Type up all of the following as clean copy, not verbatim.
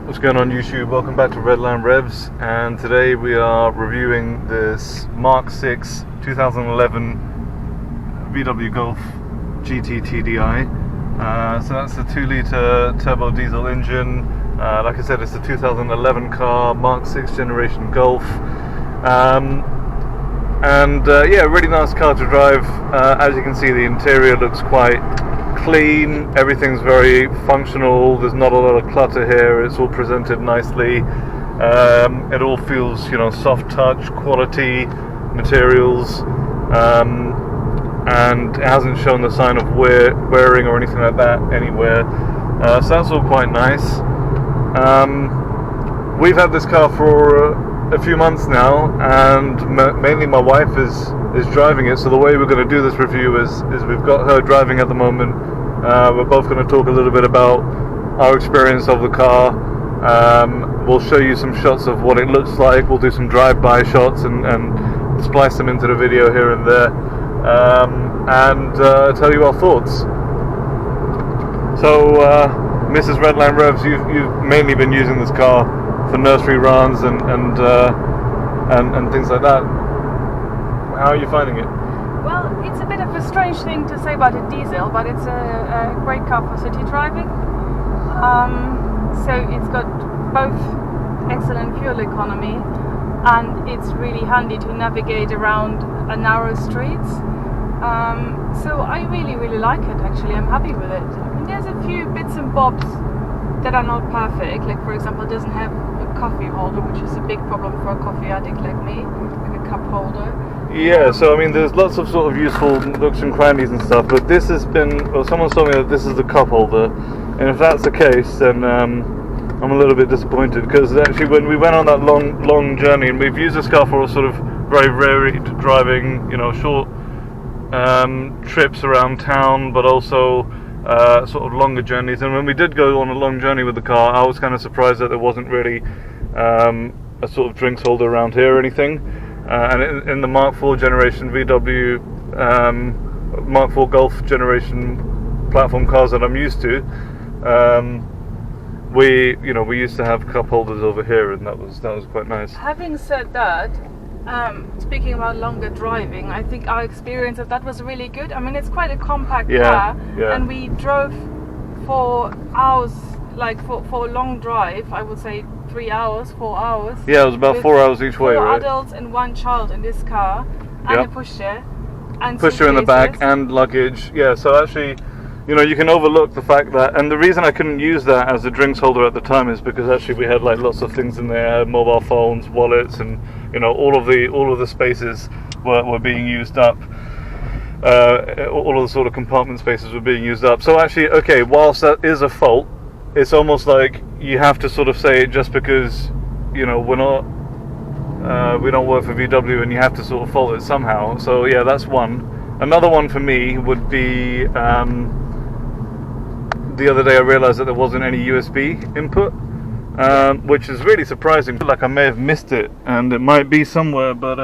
What's going on YouTube? Welcome back to Redline Revs, and today we are reviewing this Mark 6 2011 VW Golf GT Tdi. So that's the 2-litre turbo diesel engine. Like I said, it's a 2011 car, Mark 6 generation Golf. Yeah, really nice car to drive. As you can see, the interior looks quite clean, everything's very functional, there's not a lot of clutter here, it's all presented nicely. It all feels, soft touch, quality materials, and it hasn't shown the sign of wearing or anything like that anywhere. So that's all quite nice. We've had this car for a few months now, and mainly my wife is driving it. So the way we're going to do this review is we've got her driving at the moment. We're both going to talk a little bit about our experience of the car. We'll show you some shots of what it looks like. We'll do some drive-by shots and splice them into the video here and there, and tell you our thoughts. So Mrs. Redline Revs, you've mainly been using this car for nursery runs and things like that. How are you finding it? Well, it's a bit of a strange thing to say about a diesel, but it's a great car for city driving. So it's got both excellent fuel economy, and it's really handy to navigate around narrow streets. So I really like it, actually. I'm happy with it. I mean, there's a few bits and bobs that are not perfect. Like, for example, it doesn't have a coffee holder, which is a big problem for a coffee addict like me, like a cup holder. Yeah, so I mean, there's lots of sort of useful nooks and crannies and stuff, but this has been, well, someone told me that this is the cup holder, and if that's the case, then I'm a little bit disappointed, because actually when we went on that long journey, and we've used this car for a sort of very varied driving, short trips around town, but also sort of longer journeys. And when we did go on a long journey with the car, I was kind of surprised that there wasn't really a sort of drinks holder around here or anything. And in the Mark 4 generation VW Mark 4 Golf generation platform cars that I'm used to, we used to have cup holders over here, and that was quite nice. Having said that, speaking about longer driving, I think our experience of that was really good. I mean, it's quite a compact car, and we drove for hours, like for a long drive. I would say 3 hours, 4 hours. Yeah, it was about 4 hours each way, right? 4 adults and 1 child in this car, and a pushchair, and pushchair in the back, and luggage. Yeah, so actually, you can overlook the fact that, and the reason I couldn't use that as a drinks holder at the time is because actually we had like lots of things in there, mobile phones, wallets, and all of the spaces were being used up. All of the sort of compartment spaces were being used up. So actually, okay, whilst that is a fault, it's almost like you have to sort of say it just because we don't work for VW, and you have to sort of fault it somehow. So yeah, that's one. Another one for me would be the other day I realized that there wasn't any USB input, which is really surprising. I feel like I may have missed it, and it might be somewhere, but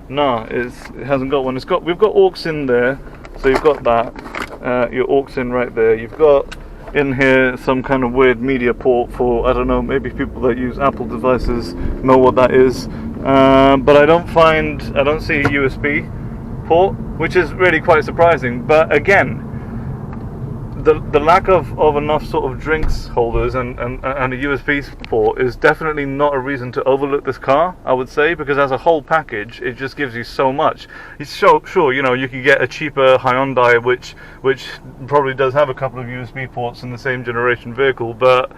no, it hasn't got one. We've got aux in there, so you've got that, your aux in right there. You've got in here some kind of weird media port for, I don't know, maybe people that use Apple devices know what that is, but I don't see a USB port, which is really quite surprising. But again, the lack of enough sort of drinks holders and a USB port is definitely not a reason to overlook this car, I would say, because as a whole package, it just gives you so much. It's sure, you can get a cheaper Hyundai, which probably does have a couple of USB ports in the same generation vehicle, but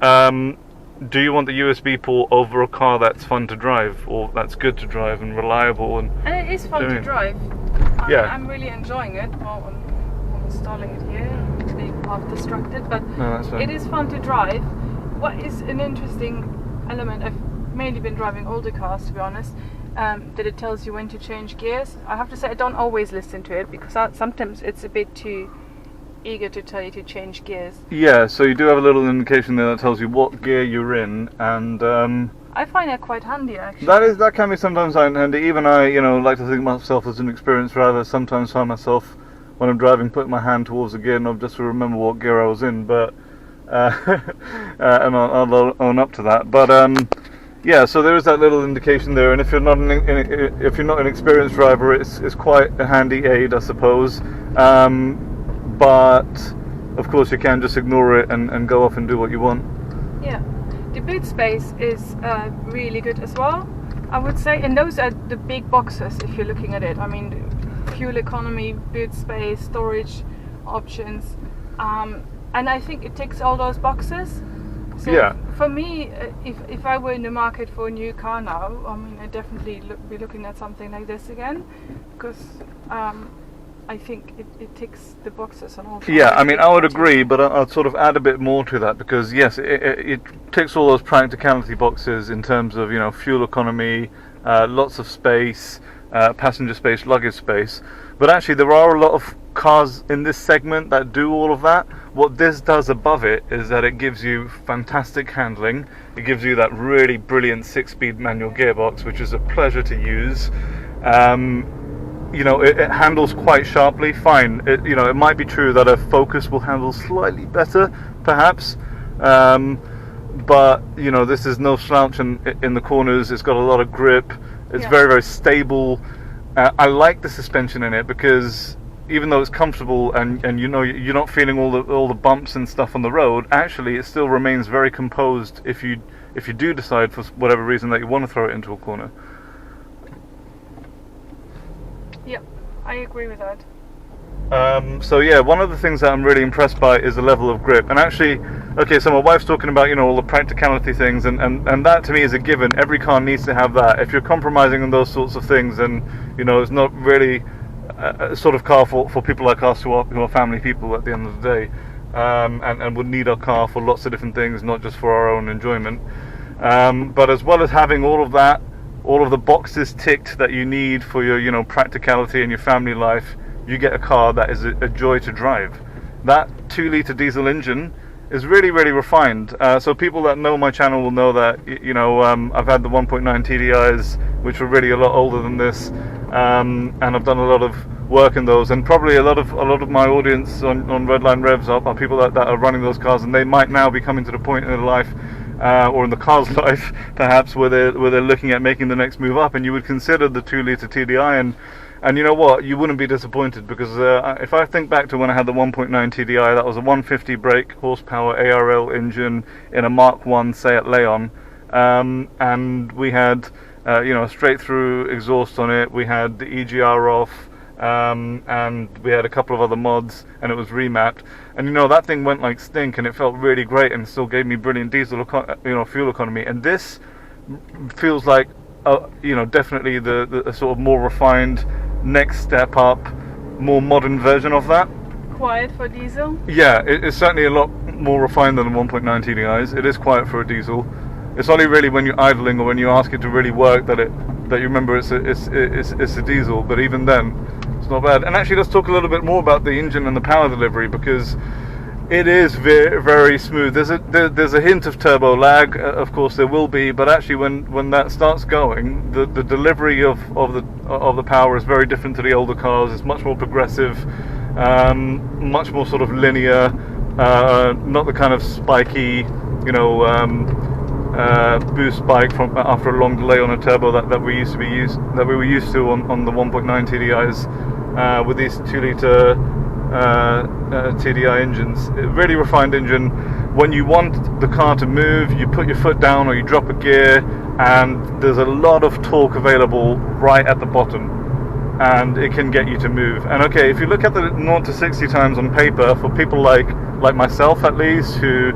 do you want the USB port over a car that's fun to drive, or that's good to drive and reliable? And it is fun to drive. I'm really enjoying it. Well, I'm installing it here, being half distracted, but it is fun to drive. What is an interesting element, I've mainly been driving older cars, to be honest, that it tells you when to change gears. I have to say I don't always listen to it, because sometimes it's a bit too eager to tell you to change gears. Yeah, so you do have a little indication there that tells you what gear you're in, and I find that quite handy, actually. That can be sometimes handy. Even I, like to think of myself as an experienced driver. Sometimes find myself when I'm driving putting my hand towards the gear knob just to remember what gear I was in, but and I'll own up to that. But yeah, so there is that little indication there, and if you're not an experienced driver, it's quite a handy aid, I suppose. But of course, you can just ignore it and go off and do what you want. Yeah, the boot space is really good as well, I would say, and those are the big boxes if you're looking at it. I mean, fuel economy, boot space, storage options, and I think it ticks all those boxes. So Yeah. for me, if I were in the market for a new car now, I mean, I'd definitely be looking at something like this again, because I think it ticks the boxes on all. Yeah, I mean, I would agree, but I'd sort of add a bit more to that, because yes, it ticks all those practicality boxes in terms of, you know, fuel economy, lots of space, passenger space, luggage space. But actually, there are a lot of cars in this segment that do all of that. What this does above it is that it gives you fantastic handling. It gives you that really brilliant 6-speed manual gearbox, which is a pleasure to use. You know, it handles quite sharply. Fine, you know, it might be true that a Focus will handle slightly better, perhaps. But you know, this is no slouch in the corners. It's got a lot of grip. It's very, very stable. I like the suspension in it because even though it's comfortable and you know you're not feeling all the bumps and stuff on the road, actually it still remains very composed if you do decide for whatever reason that you want to throw it into a corner. Yep, I agree with that. So yeah, one of the things that I'm really impressed by is the level of grip. And actually, okay, so my wife's talking about, you know, all the practicality things, and that to me is a given. Every car needs to have that. If you're compromising on those sorts of things, then, you know, it's not really a sort of car for people like us who are family people at the end of the day, and would need our car for lots of different things, not just for our own enjoyment. But as well as having all of that, all of the boxes ticked that you need for your, you know, practicality and your family life, you get a car that is a joy to drive. That 2-litre diesel engine is really, really refined. So people that know my channel will know that, you know, I've had the 1.9 TDIs, which were really a lot older than this, and I've done a lot of work in those. And probably a lot of my audience on Redline Revs are people that are running those cars, and they might now be coming to the point in their life, or in the car's life, perhaps, where they're looking at making the next move up, and you would consider the 2-litre TDI. And you know what? You wouldn't be disappointed, because if I think back to when I had the 1.9 TDI, that was a 150 brake horsepower ARL engine in a Mark 1 Seat Leon, and we had you know, straight through exhaust on it. We had the EGR off, and we had a couple of other mods, and it was remapped. And you know, that thing went like stink, and it felt really great, and still gave me brilliant diesel, you know, fuel economy. And this feels like, you know, definitely the sort of more refined, next step up, more modern version of that. Quiet for diesel? Yeah, it's certainly a lot more refined than the 1.9 TDIs. It is quiet for a diesel. It's only really when you're idling or when you ask it to really work that you remember it's a diesel. But even then, it's not bad. And actually, let's talk a little bit more about the engine and the power delivery, because it is very, very smooth. There's a hint of turbo lag, of course there will be, but actually when that starts going, the delivery of the power is very different to the older cars. It's much more progressive, much more sort of linear, not the kind of spiky, you know, boost spike from after a long delay on a turbo that we were used to on the 1.9 TDIs, with these 2-litre TDI engines. A really refined engine. When you want the car to move, you put your foot down or you drop a gear, and there's a lot of torque available right at the bottom, and it can get you to move. And okay, if you look at the 0 to 60 times on paper, for people like myself at least, who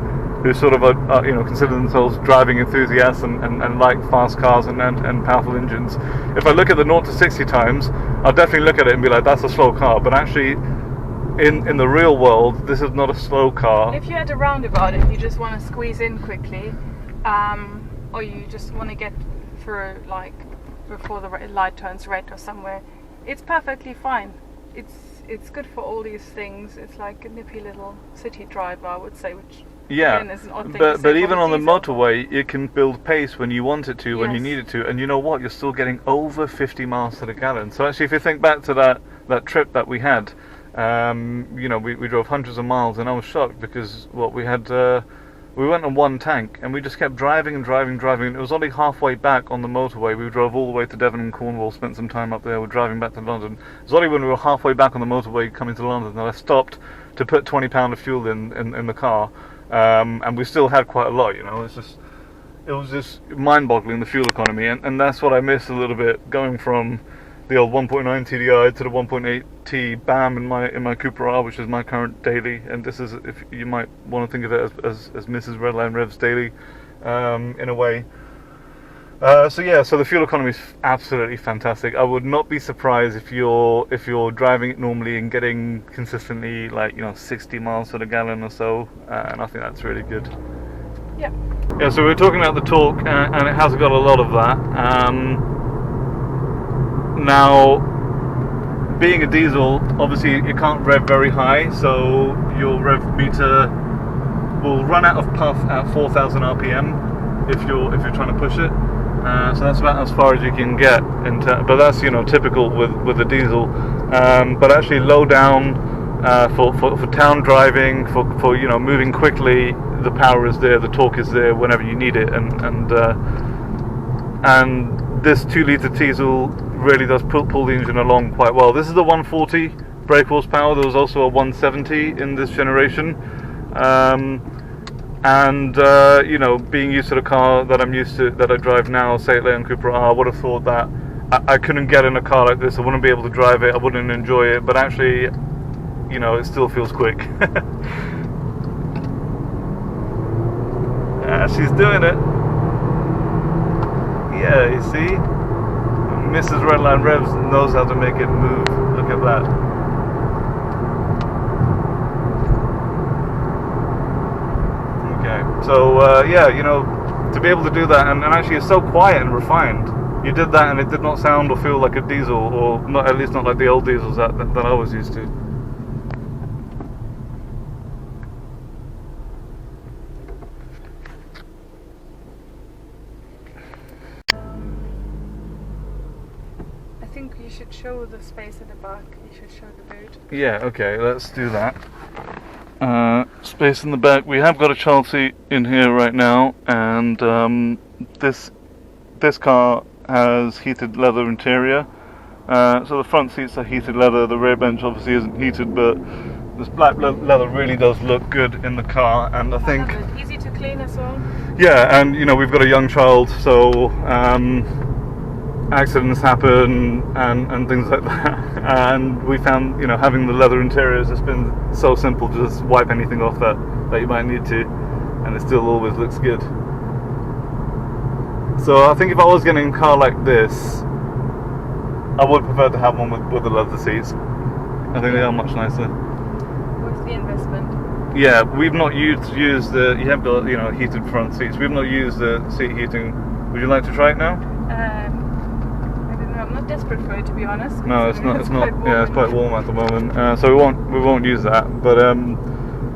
sort of are, you know, consider themselves driving enthusiasts and like fast cars and powerful engines, if I look at the 0 to 60 times, I'll definitely look at it and be like, that's a slow car. But actually, in the real world, this is not a slow car. If you're at a roundabout and you just want to squeeze in quickly, or you just want to get through, like, before the light turns red or somewhere, it's perfectly fine. It's good for all these things. It's like a nippy little city driver, I would say, which Yeah, again is an odd thing to say but even about on the diesel. motorway, it can build pace when you want it to, when you Yes. need it to, and you know what? You're still getting over 50 miles to the gallon. So actually, if you think back to that trip that we had, You know, we drove hundreds of miles, and I was shocked because we went on one tank, and we just kept driving and driving and driving. It was only halfway back on the motorway. We drove all the way to Devon and Cornwall, spent some time up there. We're driving back to London. It was only when we were halfway back on the motorway coming to London that I stopped to put £20 of fuel in the car, and we still had quite a lot. You know, it was just mind-boggling, the fuel economy, and that's what I miss a little bit, going from the old 1.9 TDI to the 1.8 T BAM in my Cooper R, which is my current daily, and this is, if you might want to think of it as Mrs. Redline Rev's daily, in a way. So yeah, so the fuel economy is absolutely fantastic. I would not be surprised if you're driving it normally and getting consistently, like, you know, 60 miles to the gallon or so, and I think that's really good. Yeah. Yeah. So we're talking about the torque, and it has got a lot of that. Now, being a diesel, obviously you can't rev very high, so your rev meter will run out of puff at 4,000 RPM if you're trying to push it. So that's about as far as you can get, but that's, you know, typical with a diesel. But actually, low down for town driving, for you know, moving quickly, the power is there, the torque is there whenever you need it, and this 2-litre diesel really does pull the engine along quite well. This is the 140 brake horsepower. There was also a 170 in this generation, you know, being used to the car that I'm used to, that I drive now, say it Land Cooper R, I would have thought that I couldn't get in a car like this. I wouldn't be able to drive it, I wouldn't enjoy it, but actually, you know, it still feels quick. She's doing it. Yeah, you see? Mrs. Redline Revs knows how to make it move. Look at that. Okay, so yeah, you know, to be able to do that, and actually it's so quiet and refined. You did that and it did not sound or feel like a diesel, or not, at least not like the old diesels that I was used to. I think you should show the space at the back. You should show the boot. Yeah, okay, let's do that. Space in the back. We have got a child seat in here right now, and this car has heated leather interior. So the front seats are heated leather. The rear bench obviously isn't heated, but this black leather really does look good in the car, and I think easy to clean as well. Yeah, and you know, we've got a young child, so accidents happen and things like that, and we found, you know, having the leather interiors, it's been so simple to just wipe anything off that you might need to, and it still always looks good. So I think if I was getting a car like this, I would prefer to have one with the leather seats. I think they are much nicer. What's the investment? Yeah, we've not used the, you have got, you know, heated front seats. We've not used the seat heating. Would you like to try it now? I don't know. I'm not desperate for it, to be honest. No, it's not. Yeah, it's quite warm at the moment. So we won't use that. But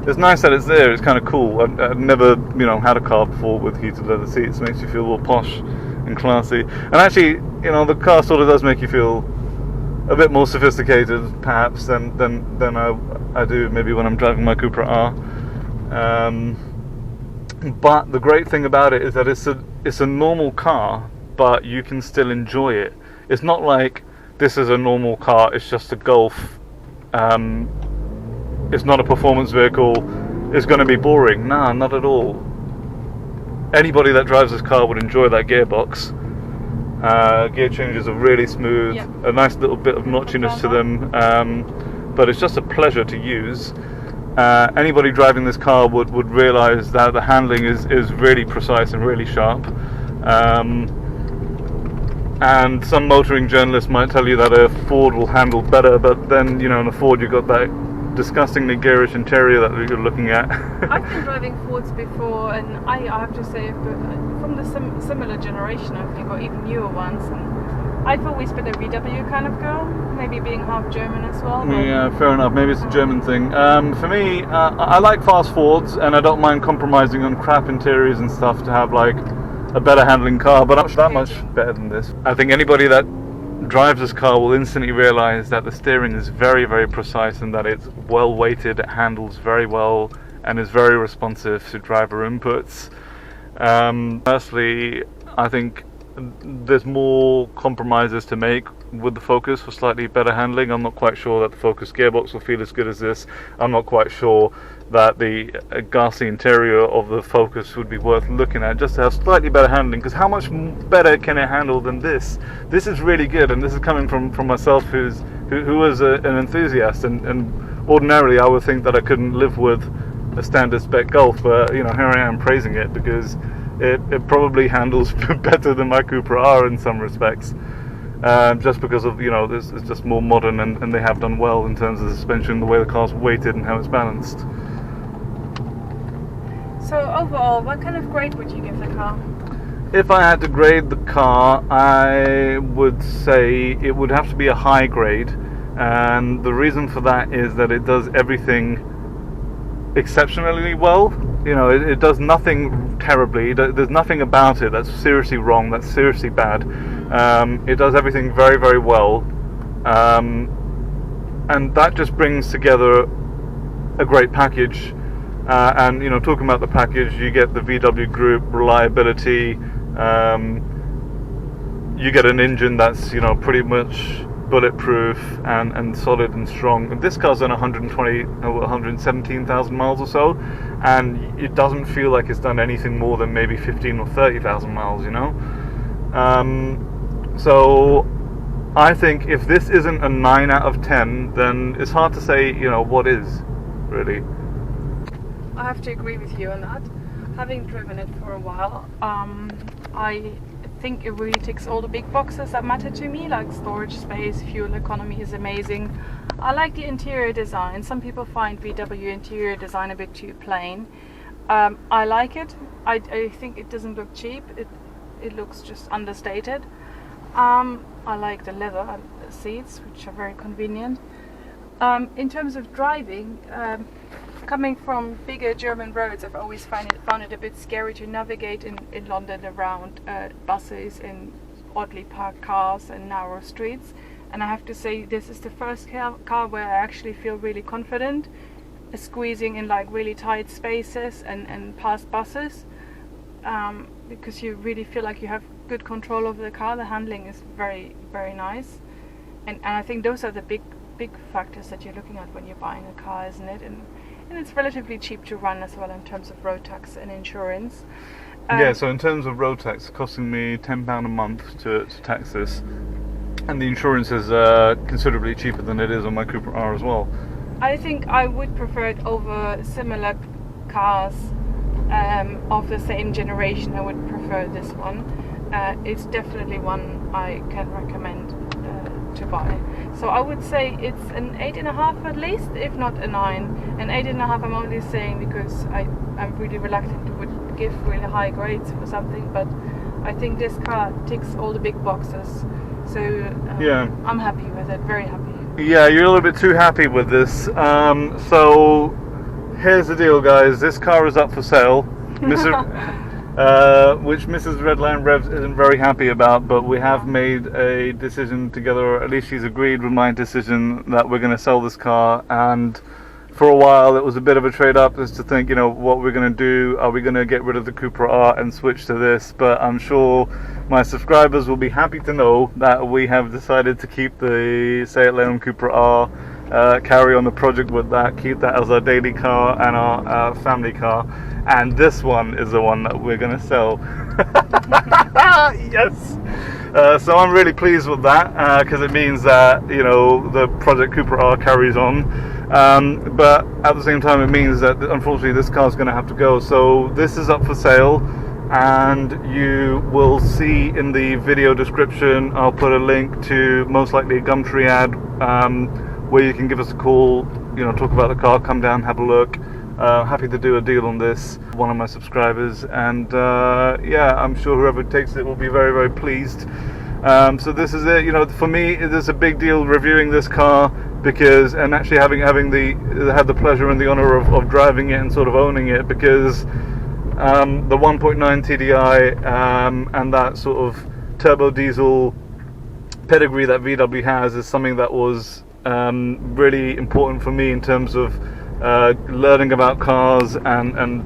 it's nice that it's there. It's kind of cool. I've never, you know, had a car before with heated leather seats. It makes you feel all posh and classy. And actually, you know, the car sort of does make you feel a bit more sophisticated, perhaps, than I do maybe when I'm driving my Cooper R. But the great thing about it is that it's a normal car, but you can still enjoy it. It's not like this is a normal car, it's just a Golf. It's not a performance vehicle, it's going to be boring. Nah, not at all. Anybody that drives this car would enjoy that gearbox. Gear changes are really smooth, yeah. A nice little bit of notchiness to them, but it's just a pleasure to use. Anybody driving this car would realise that the handling is really precise and really sharp. And some motoring journalists might tell you that a Ford will handle better, but then, you know, in a Ford you've got that disgustingly garish interior that you're looking at. I've been driving Fords before, and I have to say, from the similar generation, I think, or even newer ones, and I've always been a VW kind of girl, maybe being half German as well. Yeah, fair enough, maybe it's a German thing. For me, I like fast Fords, and I don't mind compromising on crap interiors and stuff to have like a better handling car, but not that much better than this. I think anybody that drives this car will instantly realize that the steering is very, very precise and that it's well weighted, it handles very well, and is very responsive to driver inputs. Personally, I think there's more compromises to make with the Focus for slightly better handling. I'm not quite sure that the Focus gearbox will feel as good as this. I'm not quite sure that the gassy interior of the Focus would be worth looking at just to have slightly better handling, because how much better can it handle than this? This is really good, and this is coming from myself who is an enthusiast, and ordinarily I would think that I couldn't live with a standard spec Golf, but here I am praising it because it probably handles better than my Cupra R in some respects, just because of this is just more modern, and they have done well in terms of the suspension, the way the car's weighted and how it's balanced. So overall, what kind of grade would you give the car? If I had to grade the car, I would say it would have to be a high grade, and the reason for that is that it does everything exceptionally well. It does nothing terribly. There's nothing about it that's seriously wrong, that's seriously bad. It does everything very, very well, and that just brings together a great package. And talking about the package, you get the VW Group reliability. You get an engine that's pretty much bulletproof and solid and strong. And this car's done 117,000 miles or so, and it doesn't feel like it's done anything more than maybe 15 or 30,000 miles. So I think if this isn't a 9 out of 10, then it's hard to say what is really. I have to agree with you on that. Having driven it for a while, I think it really ticks all the big boxes that matter to me, like storage space, fuel economy is amazing. I like the interior design. Some people find VW interior design a bit too plain. I like it. I think it doesn't look cheap. It looks just understated. I like the leather seats, which are very convenient. In terms of driving, coming from bigger German roads, I've always found it a bit scary to navigate in London around buses and oddly parked cars and narrow streets. And I have to say, this is the first car where I actually feel really confident squeezing in like really tight spaces and past buses, because you really feel like you have good control over the car. The handling is very, very nice, and I think those are the big factors that you're looking at when you're buying a car, isn't it? And it's relatively cheap to run as well in terms of road tax and insurance. Yeah, so in terms of road tax, it's costing me £10 a month to tax this, and the insurance is considerably cheaper than it is on my Cupra R as well. I think I would prefer it over similar cars of the same generation. I would prefer this one. It's definitely one I can recommend to buy. So I would say it's an 8.5 at least, if not a 9. And 8.5 I'm only saying because I'm really reluctant to give really high grades for something, but I think this car ticks all the big boxes. So yeah, I'm happy with it, very happy. Yeah, you're a little bit too happy with this. So here's the deal, guys. This car is up for sale, which Mrs. Redline Revs isn't very happy about, but we have made a decision together, or at least she's agreed with my decision, that we're going to sell this car. And for a while it was a bit of a trade-up as to think, what we're going to do. Are we going to get rid of the Cupra R and switch to this? But I'm sure my subscribers will be happy to know that we have decided to keep the Seat Leon Cupra R, carry on the project with that, keep that as our daily car and our family car. And this one is the one that we're going to sell. Yes! So I'm really pleased with that, because it means that, the Project Cupra R carries on. But at the same time, it means that unfortunately this car is going to have to go. So this is up for sale, and you will see in the video description, I'll put a link to most likely a Gumtree ad, where you can give us a call, talk about the car, come down, have a look. Happy to do a deal on this, one of my subscribers, and yeah, I'm sure whoever takes it will be very, very pleased. So this is it. For me, it is a big deal reviewing this car, because, and actually having had the pleasure and the honor of driving it and sort of owning it, because the 1.9 TDI and that sort of turbo diesel pedigree that VW has is something that was really important for me in terms of learning about cars and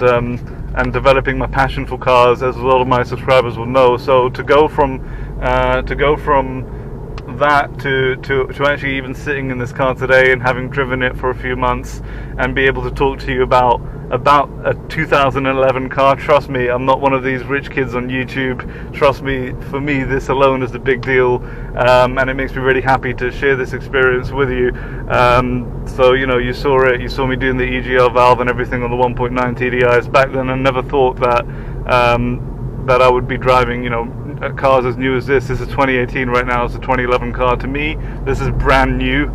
developing my passion for cars, as a lot of my subscribers will know. So to go from that to actually even sitting in this car today and having driven it for a few months and be able to talk to you about a 2011 car, trust me, I'm not one of these rich kids on YouTube. Trust me, for me this alone is a big deal, and it makes me really happy to share this experience with you. So you saw me doing the EGR valve and everything on the 1.9 TDIs. Back then I never thought that that I would be driving cars as new as this. This is 2018 right now. It's a 2011 car. To me, this is brand new.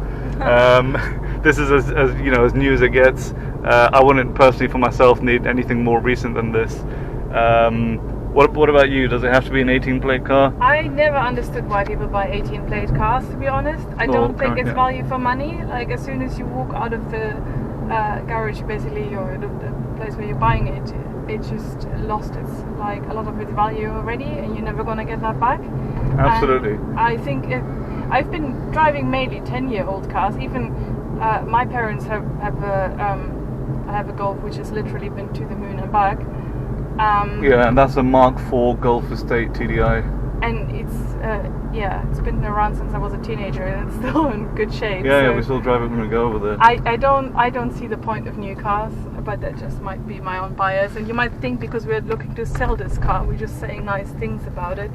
This is as new as it gets. I wouldn't personally, for myself, need anything more recent than this. What about you? Does it have to be an 18-plate car? I never understood why people buy 18-plate cars, to be honest. I don't think it's value for money. Like, as soon as you walk out of the garage, basically, or the place where you're buying it, it just lost its, like, a lot of its value already, and you're never gonna get that back. Absolutely. And I think I've been driving mainly 10-year-old cars. Even my parents have a Golf which has literally been to the moon and back. Yeah, and that's a Mark IV Golf Estate TDI. And it's been around since I was a teenager, and it's still in good shape. Yeah, so we still drive it when we go over there. I don't see the point of new cars, but that just might be my own bias. And you might think because we're looking to sell this car, we're just saying nice things about it.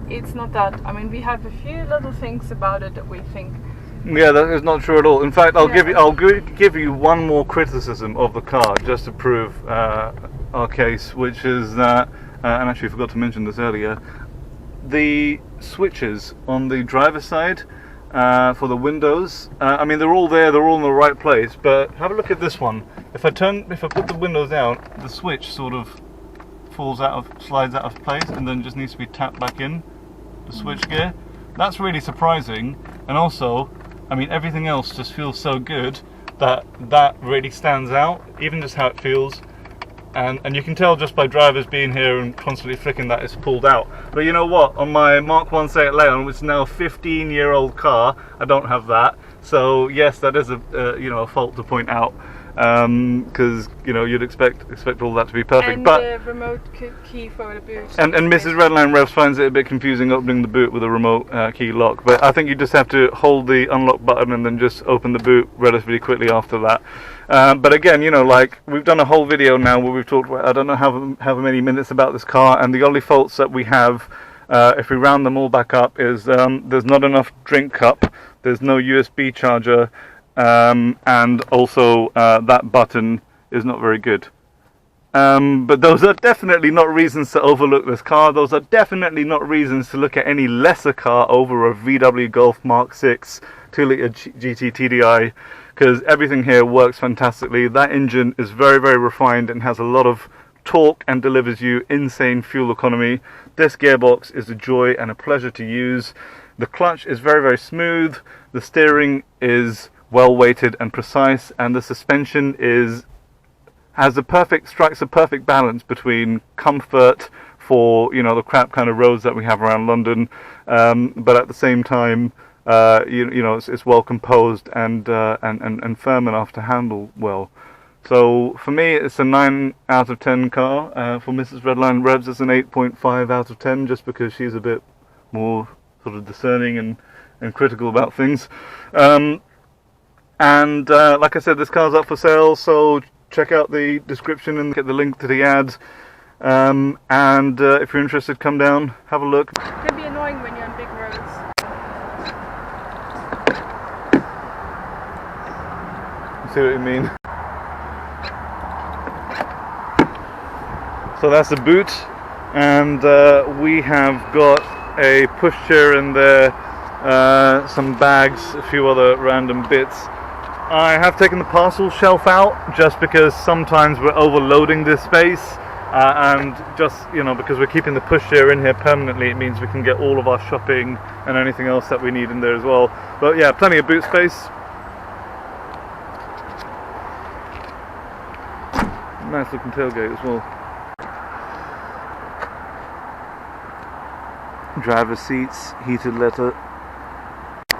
It's not that. I mean, we have a few little things about it that we think. Yeah, that is not true at all. In fact, I'll give you one more criticism of the car just to prove our case, which is that, and actually I forgot to mention this earlier, the switches on the driver's side for the windows, I mean, they're all there, they're all in the right place, but have a look at this one. If I put the windows down, the switch sort of slides out of place and then just needs to be tapped back in, the switch gear. That's really surprising. And also, I mean, everything else just feels so good that really stands out, even just how it feels. And you can tell just by drivers being here and constantly flicking that it's pulled out. But you know what? On my Mark 1 Seat Leon, which is now a 15-year-old car, I don't have that. So yes, that is a fault to point out, because you'd expect all that to be perfect. And but the remote key for the boot. And Mrs. Redline Revs finds it a bit confusing opening the boot with a remote key lock. But I think you just have to hold the unlock button and then just open the boot relatively quickly after that. But again, like, we've done a whole video now where we've talked about, I don't know how many minutes about this car, and the only faults that we have, if we round them all back up, is there's not enough drink cup, there's no USB charger, and also that button is not very good. But those are definitely not reasons to overlook this car. Those are definitely not reasons to look at any lesser car over a VW Golf Mark 6 2-litre GT TDI, because everything here works fantastically. That engine is very, very refined and has a lot of torque and delivers you insane fuel economy. This gearbox is a joy and a pleasure to use. The clutch is very, very smooth. The steering is well weighted and precise, and the suspension strikes a perfect balance between comfort for the crap kind of roads that we have around London, but at the same time, it's well composed and firm enough to handle well. So for me, it's a 9 out of 10 car. For Mrs. Redline Revs, it's an 8.5 out of 10, just because she's a bit more sort of discerning and critical about things. And like I said, this car's up for sale, so check out the description and get the link to the ads. And if you're interested, come down, have a look. It can be annoying when you're on big roads. See what you mean? So that's the boot, and we have got a pushchair in there, some bags, a few other random bits. I have taken the parcel shelf out just because sometimes we're overloading this space, and just because we're keeping the pushchair in here permanently, it means we can get all of our shopping and anything else that we need in there as well. But yeah, plenty of boot space. Nice looking tailgate as well. Driver seats, heated leather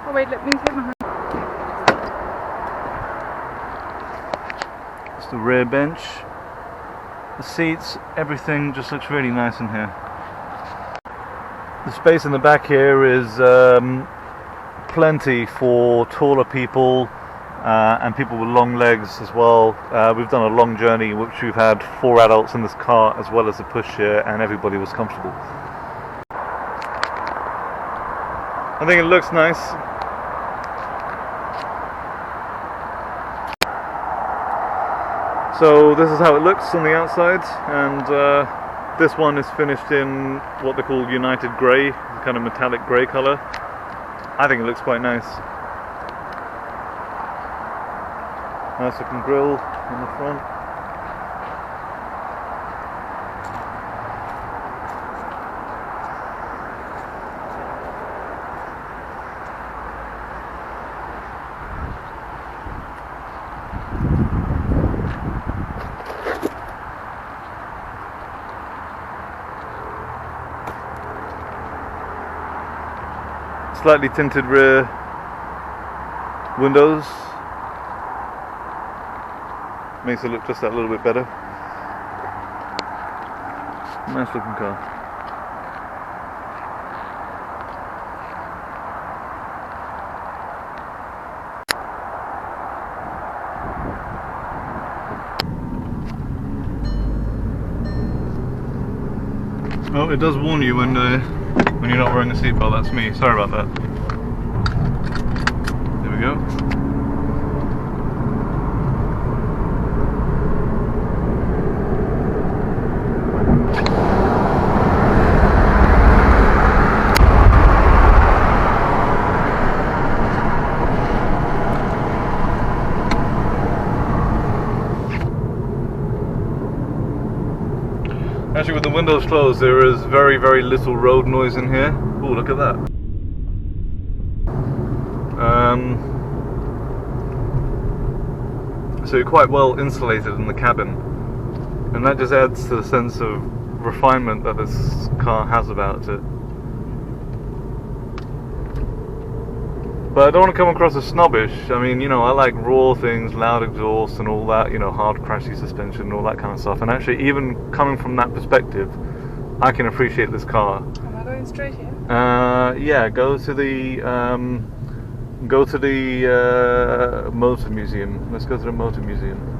Oh wait, let me take my hand. It's the rear bench. The seats, everything just looks really nice in here. The space in the back here is plenty for taller people and people with long legs as well. We've done a long journey in which we've had 4 adults in this car as well as a pushchair, and everybody was comfortable. I think it looks nice. So this is how it looks on the outside, and this one is finished in what they call United Grey, kind of metallic grey colour. I think it looks quite nice. Nice looking grille on the front. Slightly tinted rear windows. Makes it look just that little bit better. Nice looking car. Oh, it does warn you when you're not wearing a seatbelt. That's me. Sorry about that. There we go. Actually, with the windows closed, there is very, very little road noise in here. Oh, look at that. So you're quite well insulated in the cabin, and that just adds to the sense of refinement that this car has about it. But I don't want to come across as snobbish. I mean, you know, I like raw things, loud exhaust and all that, you know, hard crashy suspension and all that kind of stuff. And actually, even coming from that perspective, I can appreciate this car. Am I going straight here? Yeah, go to the motor museum. Let's go to the motor museum.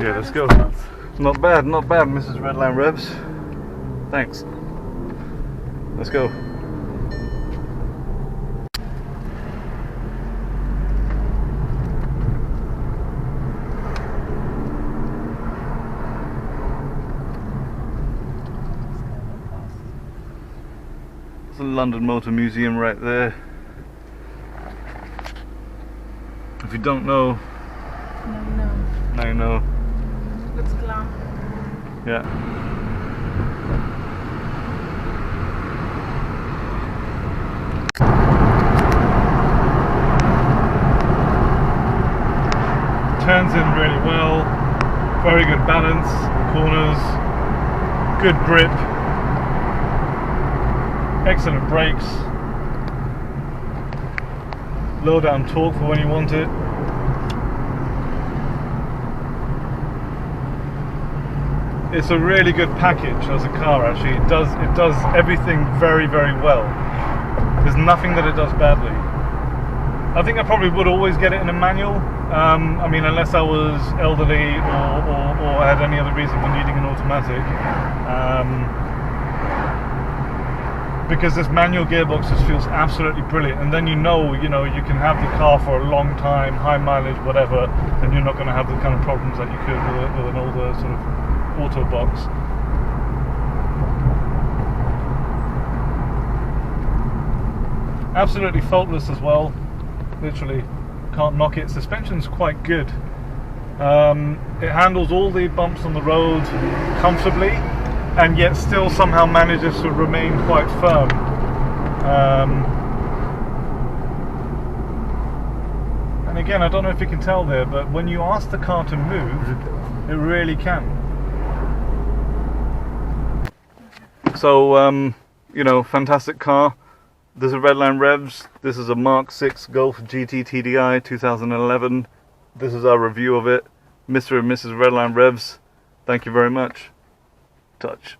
Yeah, let's go. Not bad, Mrs. Redline Revs. Thanks. Let's go. It's the London Motor Museum right there. If you don't know, now you know. Looks glam. Yeah. Turns in really well. Very good balance. Corners. Good grip. Excellent brakes. Low down torque for when you want it. It's a really good package as a car. Actually, it does everything very, very well. There's nothing that it does badly. I think I probably would always get it in a manual. I mean, unless I was elderly or had any other reason for needing an automatic. because this manual gearbox just feels absolutely brilliant. And then you know you can have the car for a long time, high mileage, whatever, and you're not going to have the kind of problems that you could with an older sort of auto box. Absolutely faultless as well, literally can't knock it. Suspension's quite good. It handles all the bumps on the road comfortably, and yet still somehow manages to remain quite firm. And again, I don't know if you can tell there, but when you ask the car to move, it really can. So, fantastic car. This is Redline Revs. This is a Mark 6 Golf GT TDI 2011. This is our review of it. Mr. and Mrs. Redline Revs, thank you very much. Touch.